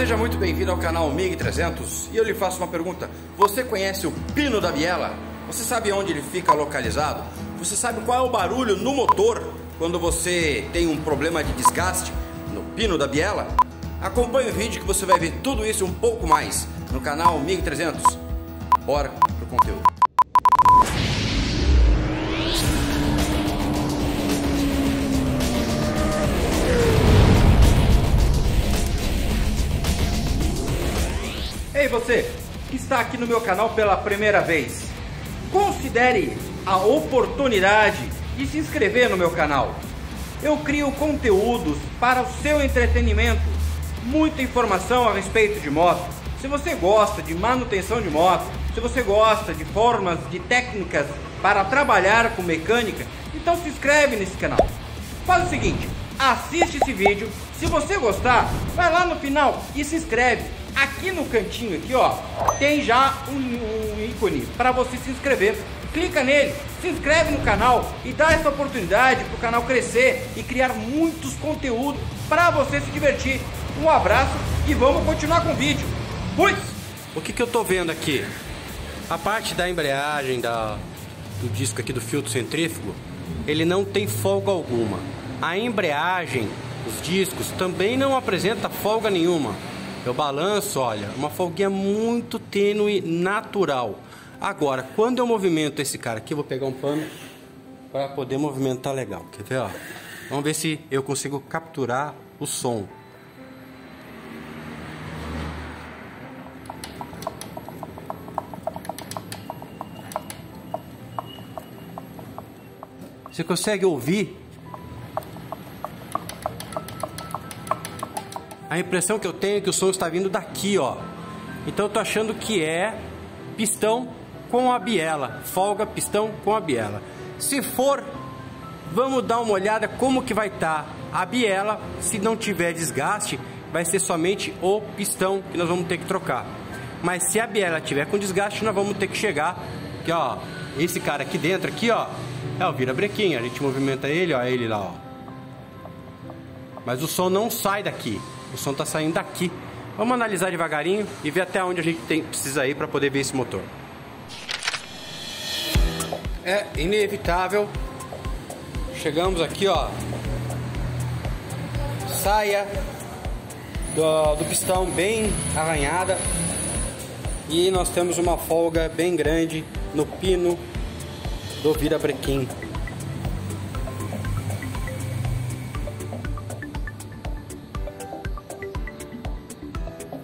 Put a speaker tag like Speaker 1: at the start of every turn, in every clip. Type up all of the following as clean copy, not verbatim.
Speaker 1: Seja muito bem-vindo ao canal MiG300 e eu lhe faço uma pergunta. Você conhece o pino da biela? Você sabe onde ele fica localizado? Você sabe qual é o barulho no motor quando você tem um problema de desgaste no pino da biela? Acompanhe o vídeo que você vai ver tudo isso e um pouco mais no canal MiG300. Bora pro conteúdo. Ei você, que está aqui no meu canal pela primeira vez, considere a oportunidade de se inscrever no meu canal. Eu crio conteúdos para o seu entretenimento, muita informação a respeito de moto. Se você gosta de manutenção de moto, se você gosta de formas, de técnicas para trabalhar com mecânica, então se inscreve nesse canal. Faz o seguinte, assiste esse vídeo, se você gostar, vai lá no final e se inscreve. Aqui no cantinho aqui, ó, tem já um ícone para você se inscrever. Clica nele, se inscreve no canal e dá essa oportunidade para o canal crescer e criar muitos conteúdos para você se divertir. Um abraço e vamos continuar com o vídeo. Fui! O que eu tô vendo aqui? A parte da embreagem do disco aqui do filtro centrífugo, ele não tem folga alguma. A embreagem, os discos, também não apresenta folga nenhuma. Eu balanço, olha, uma folguinha muito tênue, natural. Agora, quando eu movimento esse cara aqui, eu vou pegar um pano para poder movimentar legal. Quer ver, ó? Vamos ver se eu consigo capturar o som. Você consegue ouvir? A impressão que eu tenho é que o som está vindo daqui, ó. Então eu tô achando que é pistão com a biela. Folga pistão com a biela. Se for, vamos dar uma olhada como que vai estar a biela. Se não tiver desgaste, vai ser somente o pistão que nós vamos ter que trocar. Mas se a biela tiver com desgaste, nós vamos ter que chegar. Aqui, ó, esse cara aqui dentro, aqui, ó, é o virabrequim. A gente movimenta ele, ó, ele lá, ó. Mas o som não sai daqui. O som está saindo daqui. Vamos analisar devagarinho e ver até onde a gente precisa ir para poder ver esse motor. É inevitável. Chegamos aqui, ó. Saia do pistão bem arranhada. E nós temos uma folga bem grande no pino do virabrequim.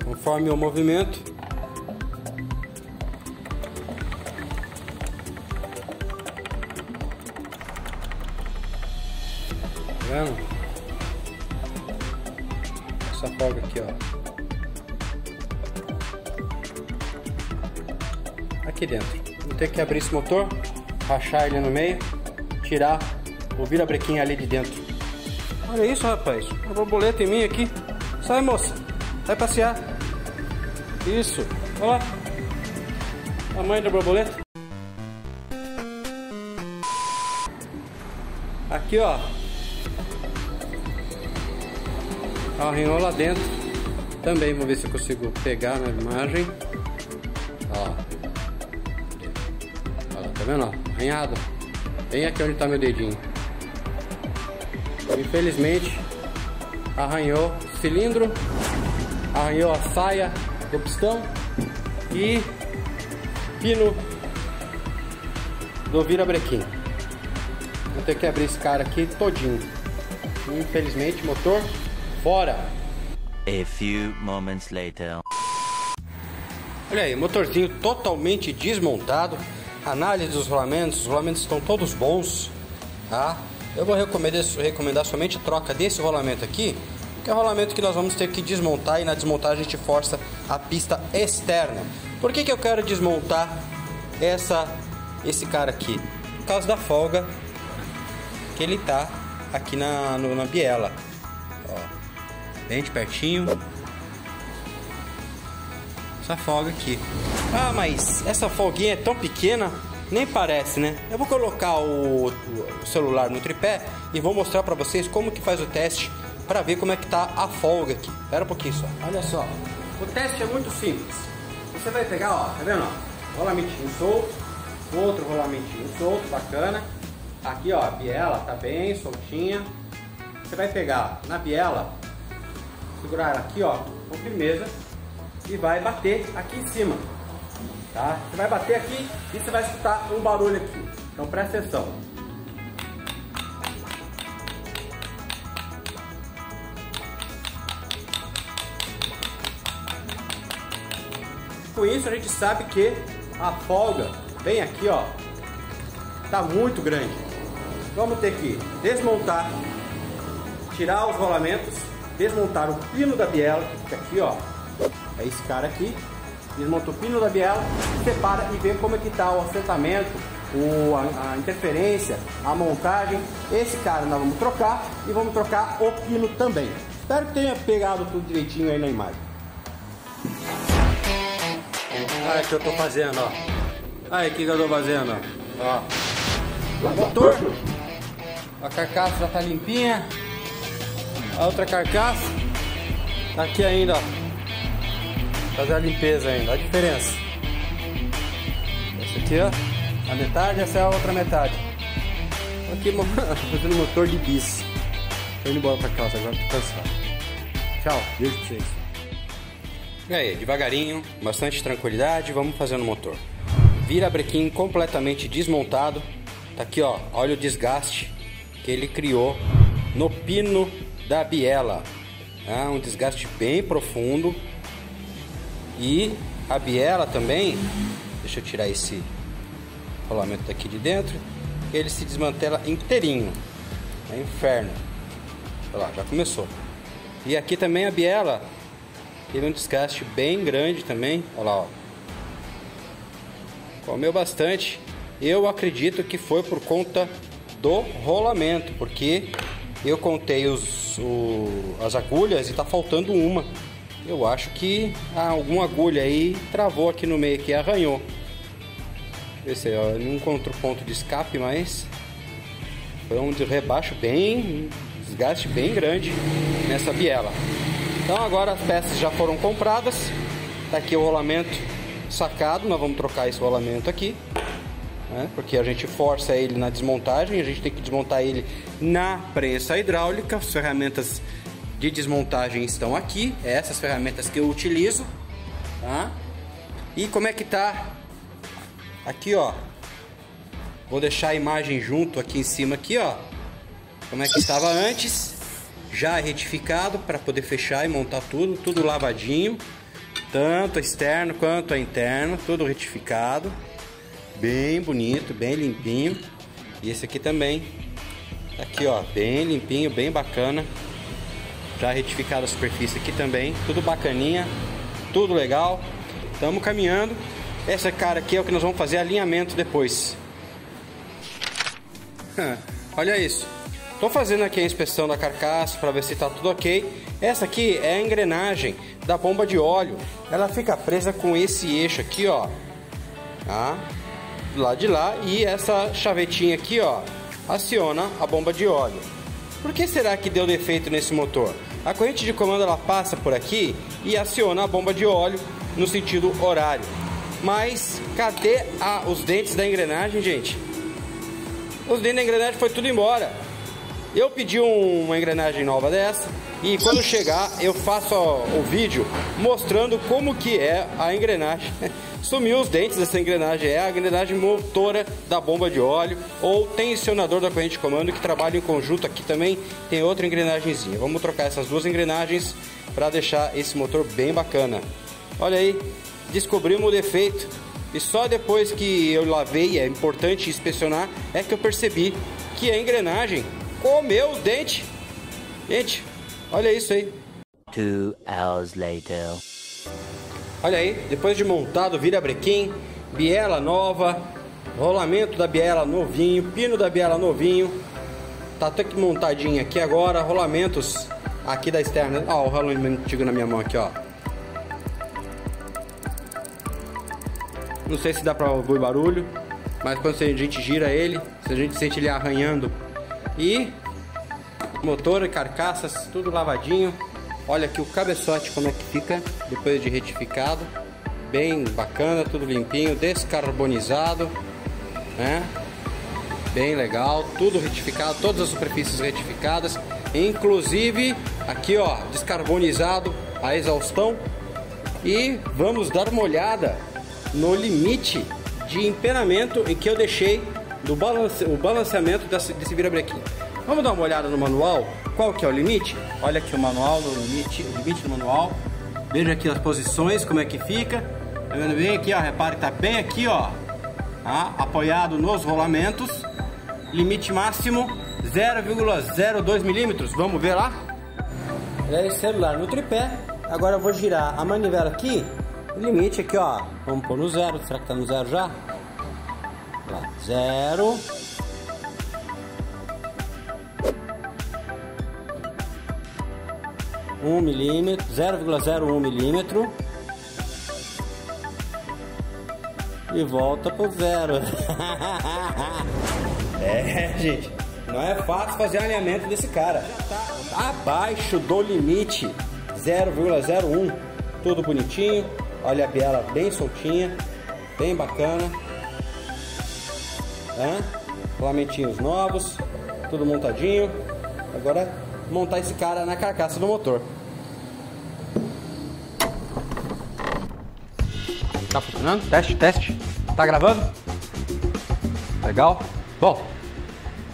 Speaker 1: Conforme o movimento, tá vendo? Essa folga aqui, ó, aqui dentro. Vou ter que abrir esse motor, rachar ele no meio, tirar o virabrequim ali de dentro. Olha isso, rapaz, uma borboleta em mim aqui. Sai, moça, vai passear. Isso, olha lá, tamanho da borboleta. Aqui, ó, arranhou lá dentro. Também vou ver se eu consigo pegar na imagem. Ó, olha lá, tá vendo, ó, arranhado. Bem aqui onde tá meu dedinho. Infelizmente, arranhou o cilindro, arranhou a saia do pistão e pino do virabrequim. Vou ter que abrir esse cara aqui todinho. Infelizmente, motor fora.
Speaker 2: A few moments later.
Speaker 1: Olha aí, motorzinho totalmente desmontado. Análise dos rolamentos, os rolamentos estão todos bons, tá? Eu vou recomendar somente a troca desse rolamento aqui, que é o rolamento que nós vamos ter que desmontar, e na desmontagem a gente força a pista externa. Por que eu quero desmontar esse cara aqui? Por causa da folga que ele tá aqui na biela. Ó, bem de pertinho. Essa folga aqui. Ah, mas essa folguinha é tão pequena, nem parece, né? Eu vou colocar o celular no tripé e vou mostrar para vocês como que faz o teste para ver como é que tá a folga aqui. Espera um pouquinho só. Olha só. O teste é muito simples. Você vai pegar, ó, tá vendo? Ó, rolamentinho solto, outro rolamentinho solto, bacana. Aqui, ó, a biela tá bem soltinha. Você vai pegar na biela, segurar ela aqui, ó, com firmeza e vai bater aqui em cima, tá? Você vai bater aqui e você vai escutar um barulho aqui. Então presta atenção. Com isso a gente sabe que a folga bem aqui, ó, tá muito grande. Vamos ter que desmontar, tirar os rolamentos, desmontar o pino da biela, que fica aqui, ó. É esse cara aqui. Desmonta o pino da biela, separa e vê como é que tá o assentamento, a interferência, a montagem. Esse cara nós vamos trocar e vamos trocar o pino também. Espero que tenha pegado tudo direitinho aí na imagem. Olha o que eu tô fazendo, ó. Olha o que eu tô fazendo, ó. O motor, a carcaça já tá limpinha. A outra carcaça tá aqui ainda, ó. Fazer a limpeza ainda, a diferença. Essa aqui, ó, a metade, essa é a outra metade. Aqui fazendo motor de bis. Tô indo embora pra casa, agora tô cansado. Tchau, beijo pra vocês. E aí, devagarinho, bastante tranquilidade, vamos fazendo o motor. Virabrequim completamente desmontado. Tá aqui, ó, olha o desgaste que ele criou no pino da biela. Um desgaste bem profundo. E a biela também, deixa eu tirar esse rolamento daqui de dentro, ele se desmantela inteirinho. É inferno. Olha lá, já começou. E aqui também a biela teve um desgaste bem grande também. Olha lá, ó. Comeu bastante. Eu acredito que foi por conta do rolamento, porque eu contei as agulhas e tá faltando uma. Eu acho que alguma agulha aí travou aqui no meio, que arranhou. Esse aí, ó, não encontrou ponto de escape, mas foi um rebaixo bem, desgaste bem grande nessa biela. Então agora as peças já foram compradas. Tá aqui o rolamento sacado, nós vamos trocar esse rolamento aqui, né? Porque a gente força ele na desmontagem, a gente tem que desmontar ele na prensa hidráulica. As ferramentas de desmontagem estão aqui, essas ferramentas que eu utilizo, tá? E como é que tá aqui, ó, vou deixar a imagem junto aqui em cima aqui, ó, como é que estava antes, já retificado, para poder fechar e montar tudo lavadinho, tanto externo quanto interno, tudo retificado, bem bonito, bem limpinho. E esse aqui também, aqui, ó, bem limpinho, bem bacana. Já retificado a superfície aqui também, tudo bacaninha, tudo legal. Estamos caminhando. Esse cara aqui é o que nós vamos fazer alinhamento depois. Olha isso. Tô fazendo aqui a inspeção da carcaça para ver se tá tudo ok. Essa aqui é a engrenagem da bomba de óleo. Ela fica presa com esse eixo aqui, ó. Tá? Do lado de lá. E essa chavetinha aqui, ó, aciona a bomba de óleo. Por que será que deu defeito nesse motor? A corrente de comando ela passa por aqui e aciona a bomba de óleo no sentido horário. Mas cadê os dentes da engrenagem, gente? Os dentes da engrenagem foi tudo embora. Eu pedi uma engrenagem nova dessa e quando chegar eu faço o vídeo mostrando como que é a engrenagem. Sumiu os dentes dessa engrenagem, é a engrenagem motora da bomba de óleo ou tensionador da corrente de comando, que trabalha em conjunto. Aqui também tem outra engrenagemzinha. Vamos trocar essas duas engrenagens para deixar esse motor bem bacana. Olha aí, descobrimos o defeito e só depois que eu lavei, é importante inspecionar, é que eu percebi que a engrenagem comeu o dente. Gente, olha isso aí.
Speaker 2: 2 hours later.
Speaker 1: Olha aí, depois de montado, virabrequim, biela nova, rolamento da biela novinho, pino da biela novinho. Tá até que montadinho aqui agora, rolamentos aqui da externa. Ó, o rolamento antigo na minha mão aqui, ó. Não sei se dá pra ouvir barulho, mas quando a gente gira ele, se a gente sente ele arranhando. E motor e carcaças, tudo lavadinho. Olha aqui o cabeçote como é que fica depois de retificado. Bem bacana, tudo limpinho, descarbonizado, né? Bem legal, tudo retificado, todas as superfícies retificadas, inclusive aqui ó, descarbonizado a exaustão. E vamos dar uma olhada no limite de empenamento em que eu deixei o balanceamento desse virabrequim. Vamos dar uma olhada no manual, qual que é o limite? Olha aqui o manual, o limite do manual. Veja aqui as posições, como é que fica. Tá vendo bem aqui, ó, repare que tá bem aqui, ó, tá? Apoiado nos rolamentos. Limite máximo 0,02 milímetros. Vamos ver lá? É esse celular no tripé. Agora eu vou girar a manivela aqui. O limite aqui, ó. Vamos pôr no zero. Será que tá no zero já? Lá, 0. milímetro, 0,01 milímetro. E volta pro zero. É, gente, não é fácil fazer alinhamento desse cara. Já tá abaixo do limite, 0,01. Tudo bonitinho. Olha a biela bem soltinha, bem bacana. Rolamentinhos novos, tudo montadinho. Agora montar esse cara na carcaça do motor. Tá funcionando? Teste. Tá gravando? Legal? Bom,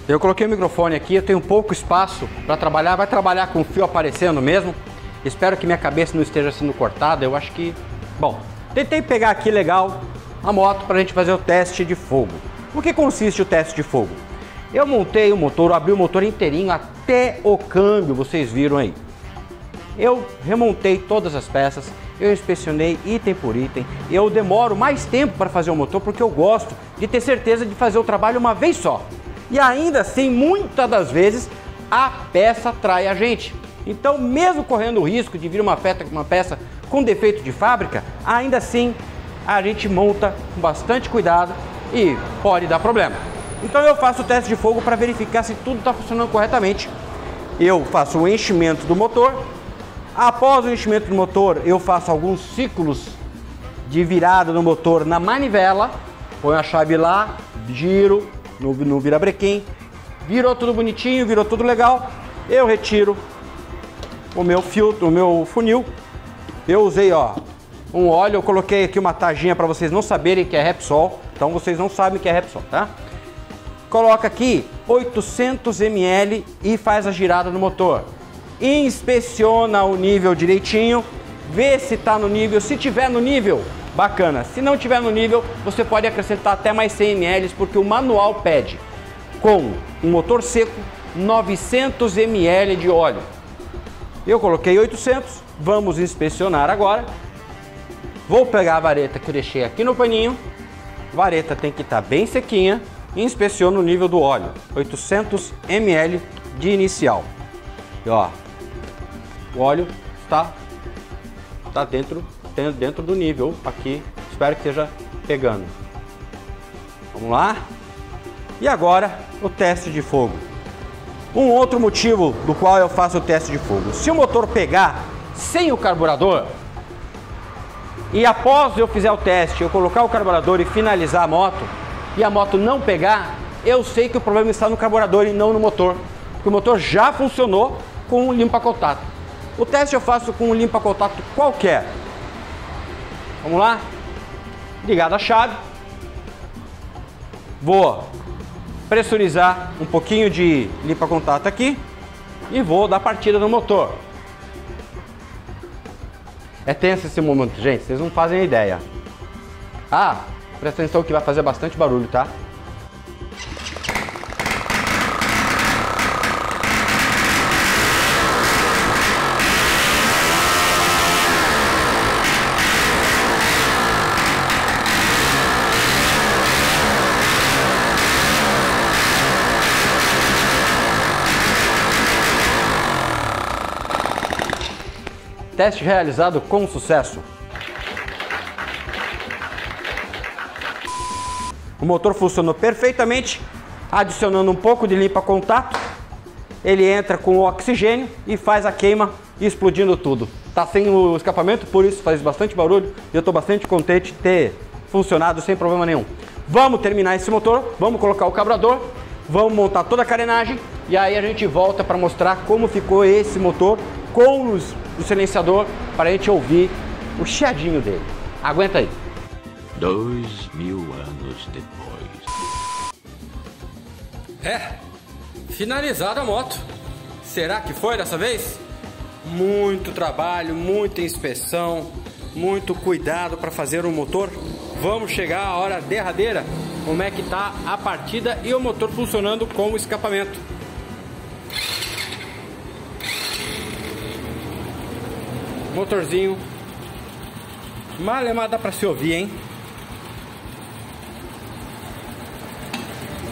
Speaker 1: eu coloquei o microfone aqui, eu tenho pouco espaço para trabalhar. Vai trabalhar com o fio aparecendo mesmo. Espero que minha cabeça não esteja sendo cortada. Eu acho que... Bom, tentei pegar aqui legal a moto para a gente fazer o teste de fogo. O que consiste o teste de fogo? Eu montei o motor, abri o motor inteirinho até o câmbio, vocês viram aí. Eu remontei todas as peças, eu inspecionei item por item. Eu demoro mais tempo para fazer o motor porque eu gosto de ter certeza de fazer o trabalho uma vez só. E ainda assim, muitas das vezes, a peça trai a gente. Então, mesmo correndo o risco de vir uma peça com defeito de fábrica, ainda assim a gente monta com bastante cuidado e pode dar problema. Então eu faço o teste de fogo para verificar se tudo está funcionando corretamente. Eu faço o enchimento do motor. Após o enchimento do motor, eu faço alguns ciclos de virada no motor na manivela. Ponho a chave lá, giro no virabrequim. Virou tudo bonitinho, virou tudo legal. Eu retiro o meu filtro, o meu funil. Eu usei, ó, um óleo. Eu coloquei aqui uma tajinha para vocês não saberem que é Repsol. Então vocês não sabem que é Repsol, tá? Coloca aqui 800 ml e faz a girada no motor. Inspeciona o nível direitinho, vê se está no nível. Se tiver no nível, bacana. Se não tiver no nível, você pode acrescentar até mais 100 ml, porque o manual pede. Com um motor seco, 900 ml de óleo. Eu coloquei 800, vamos inspecionar agora. Vou pegar a vareta que eu deixei aqui no paninho. A vareta tem que estar bem sequinha. Inspeciono o nível do óleo, 800 ml de inicial. E ó, o óleo está dentro do nível aqui. Espero que esteja pegando. Vamos lá. E agora o teste de fogo. Um outro motivo do qual eu faço o teste de fogo: se o motor pegar sem o carburador e após eu fizer o teste, eu colocar o carburador e finalizar a moto, e a moto não pegar, eu sei que o problema está no carburador e não no motor, porque o motor já funcionou com um limpa-contato. O teste eu faço com um limpa-contato qualquer. Vamos lá? Ligado a chave. Vou pressurizar um pouquinho de limpa-contato aqui e vou dar partida no motor. É tenso esse momento, gente, vocês não fazem ideia. Ah, presta atenção que vai fazer bastante barulho, tá? Teste realizado com sucesso. O motor funcionou perfeitamente, adicionando um pouco de limpa-contato. ele entra com o oxigênio e faz a queima explodindo tudo. Tá sem o escapamento, por isso faz bastante barulho e eu estou bastante contente de ter funcionado sem problema nenhum. Vamos terminar esse motor, vamos colocar o carburador, vamos montar toda a carenagem e aí a gente volta para mostrar como ficou esse motor com o silenciador para a gente ouvir o chiadinho dele. Aguenta aí.
Speaker 2: 2000 anos depois.
Speaker 1: Finalizada a moto. Será que foi dessa vez? Muito trabalho, muita inspeção, muito cuidado para fazer o motor. Vamos chegar à hora derradeira. Como é que tá a partida e o motor funcionando com o escapamento. Motorzinho. Malemar dá para se ouvir, hein?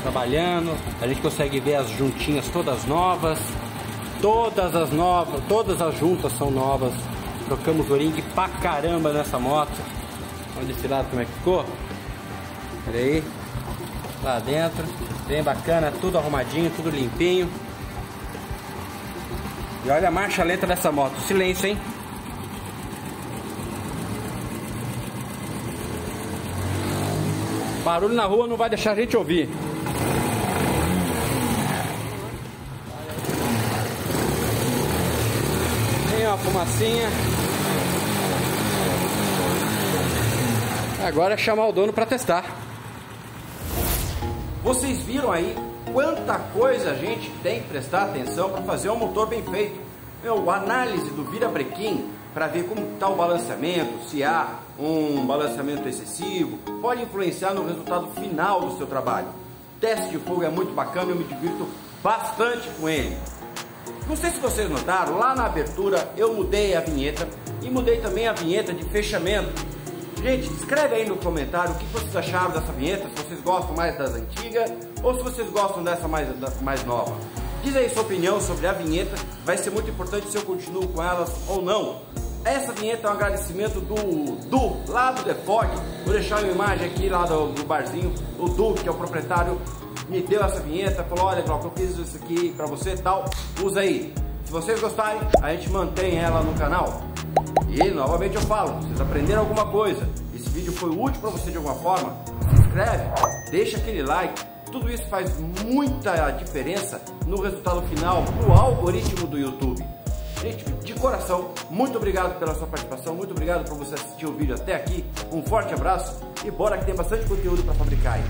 Speaker 1: Trabalhando, a gente consegue ver as juntinhas todas novas, todas as juntas são novas. Trocamos o ring pra caramba nessa moto. Olha desse lado como é que ficou. Olha aí, lá dentro, bem bacana, tudo arrumadinho, tudo limpinho. E olha a marcha lenta dessa moto, silêncio, hein? Barulho na rua não vai deixar a gente ouvir. Tem uma fumacinha. Agora é chamar o dono para testar. Vocês viram aí quanta coisa a gente tem que prestar atenção para fazer um motor bem feito. A análise do virabrequim para ver como está o balanceamento, se há um balanceamento excessivo, pode influenciar no resultado final do seu trabalho. O teste de fogo é muito bacana, eu me divirto bastante com ele. Não sei se vocês notaram, lá na abertura eu mudei a vinheta e mudei também a vinheta de fechamento. Gente, escreve aí no comentário o que vocês acharam dessa vinheta, se vocês gostam mais das antigas ou se vocês gostam dessa mais nova. Diz aí sua opinião sobre a vinheta, vai ser muito importante se eu continuo com elas ou não. Essa vinheta é um agradecimento do lá do The Fog. Vou deixar uma imagem aqui lá do barzinho. O Du, que é o proprietário, me deu essa vinheta, falou: olha, Glauco, eu fiz isso aqui pra você e tal, usa aí. Se vocês gostarem, a gente mantém ela no canal. E novamente eu falo, vocês aprenderam alguma coisa, esse vídeo foi útil pra você de alguma forma, se inscreve, deixa aquele like. Tudo isso faz muita diferença no resultado final, no algoritmo do YouTube. Gente, de coração, muito obrigado pela sua participação, muito obrigado por você assistir o vídeo até aqui. Um forte abraço e bora que tem bastante conteúdo para fabricar aí.